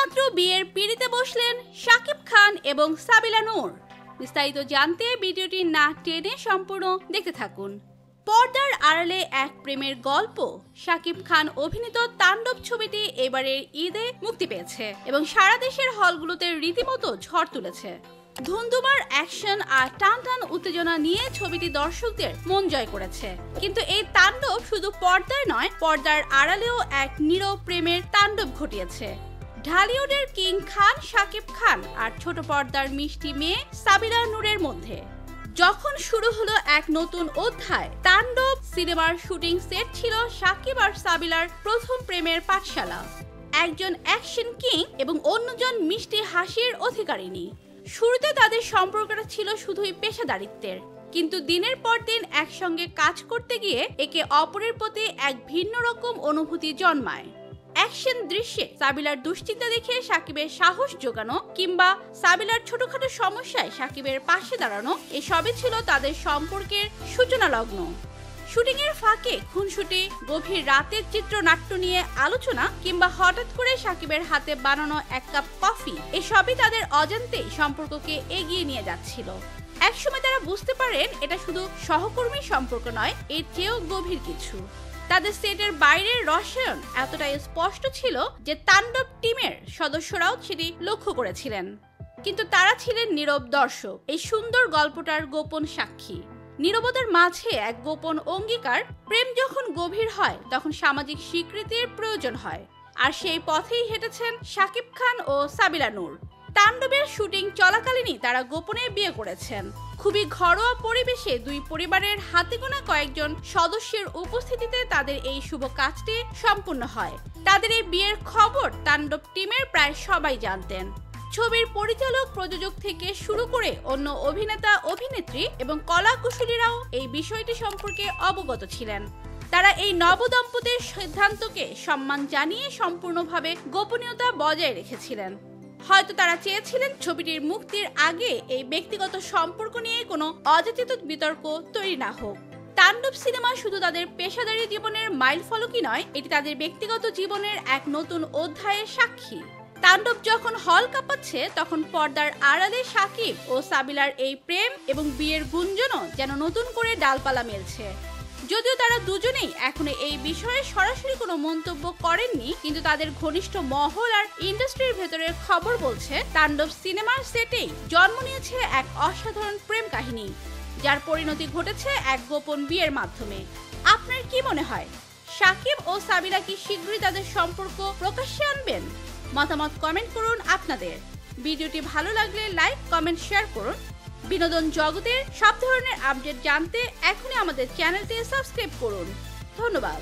এইমাত্র বিয়ের পিঁড়িতে বসলেন শাকিব খান এবং সাবিলা নূর। বিস্তারিত জানতে ভিডিওটি না টেনে সম্পূর্ণ দেখতে থাকুন। পর্দার আড়ালে এক প্রেমের গল্প শাকিব খান অভিনীত তাণ্ডব ছবিটি এবারের ঈদে মুক্তি পেয়েছে এবং সারা দেশের হলগুলোতে রীতিমতো ঝড় তুলেছে। ধুমধুমার অ্যাকশন আর টান উত্তেজনা নিয়ে ছবিটি দর্শকদের মন জয় করেছে। কিন্তু এই তাণ্ডব শুধু পর্দায় নয়, পর্দার আড়ালেও এক নীরব প্রেমের তাণ্ডব ঘটিয়েছে ঢালিউডের কিং খান শাকিব খান আর ছোট পর্দার মিষ্টি মেয়ে সাবিলা নূরের মধ্যে। যখন শুরু হলো এক নতুন অধ্যায়, তাণ্ডব সিনেমার শুটিং সেট ছিল শাকিব আর সাবিলার প্রথম প্রেমের পাঠশালা। একজন অ্যাকশন কিং এবং অন্যজন মিষ্টি হাসির অধিকারিণী। শুরুতে তাদের সম্পর্কটা ছিল শুধুই পেশাদারিত্বের, কিন্তু দিনের পর দিন একসঙ্গে কাজ করতে গিয়ে একে অপরের প্রতি এক ভিন্ন রকম অনুভূতি জন্মায়। অ্যাকশন দৃশ্যে সাবিলার দুশ্চিন্তা দেখে সাকিবের সাহস জোগানো কিংবা সাবিলার ছোটখাটো সমস্যায় সাকিবের পাশে দাঁড়ানো, এসবই ছিল তাদের সম্পর্কের সূচনা লগ্ন। শুটিং এর ফাঁকে খুনসুটি, গভীর রাতের চিত্রনাট্য নিয়ে আলোচনা কিংবা হঠাৎ করে সাকিবের হাতে বানানো এক কাপ কফি, এসবই তাদের অজান্তেই সম্পর্ককে এগিয়ে নিয়ে যাচ্ছিল। একসময় তারা বুঝতে পারেন এটা শুধু সহকর্মী সম্পর্ক নয়, এর চেয়েও গভীর কিছু। তাদের সেটের বাইরের রসায়ন এতটাই স্পষ্ট ছিল যে তাণ্ডব টিমের সদস্যরাও সেটি লক্ষ্য করেছিলেন, কিন্তু তারা ছিলেন নীরব দর্শক, এই সুন্দর গল্পটার গোপন সাক্ষী। নীরবতার মাঝে এক গোপন অঙ্গীকার, প্রেম যখন গভীর হয় তখন সামাজিক স্বীকৃতির প্রয়োজন হয়, আর সেই পথেই হেঁটেছেন শাকিব খান ও সাবিলা নূর। তাণ্ডবের শুটিং চলাকালীনই তারা গোপনে বিয়ে করেছেন। খুবই ঘরোয়া পরিবেশে দুই পরিবারের হাতে গোনা কয়েকজন সদস্যের উপস্থিতিতে তাদের এই শুভ কাজটি সম্পূর্ণ হয়। তাদের এই বিয়ের খবর তাণ্ডব টিমের প্রায় সবাই জানতেন। ছবির পরিচালক, প্রযোজক থেকে শুরু করে অন্য অভিনেতা, অভিনেত্রী এবং কলাকুশলীরাও এই বিষয়টি সম্পর্কে অবগত ছিলেন। তারা এই নবদম্পতির সিদ্ধান্তকে সম্মান জানিয়ে সম্পূর্ণভাবে গোপনীয়তা বজায় রেখেছিলেন। হয়তো তারা চেয়েছিলেন ছবিটির মুক্তির আগে এই ব্যক্তিগত সম্পর্ক নিয়ে কোনো অযাচিত বিতর্ক তৈরি না হোক। তাণ্ডব সিনেমা শুধু তাদের পেশাদারী জীবনের মাইলফলকই নয়, এটি তাদের ব্যক্তিগত জীবনের এক নতুন অধ্যায়ের সাক্ষী। তাণ্ডব যখন হল কাঁপাচ্ছে, তখন পর্দার আড়ালে শাকিব ও সাবিলার এই প্রেম এবং বিয়ের গুঞ্জনও যেন নতুন করে ডালপালা মেলছে। যদিও তারা দুজনেই এখনো এই বিষয়ে সরাসরি কোনো মন্তব্য করেননি, কিন্তু তাদের ঘনিষ্ঠ মহল আর ইন্ডাস্ট্রির ভেতরের খবর বলছে তাণ্ডব সিনেমার সেটেই জন্ম নিয়েছে এক অসাধারণ প্রেম কাহিনী, যার পরিণতি ঘটেছে এক গোপন বিয়ের মাধ্যমে। আপনার কি মনে হয়, শাকিব ও সাবিলা কি শীঘ্রই তাদের সম্পর্ক প্রকাশ্যে আনবেন? মতামত কমেন্ট করুন আপনাদের। ভিডিওটি ভালো লাগলে লাইক, কমেন্ট, শেয়ার করুন। বিনোদন জগতের সব ধরনের আপডেট জানতে এখনই আমাদের চ্যানেলটি সাবস্ক্রাইব করুন। ধন্যবাদ।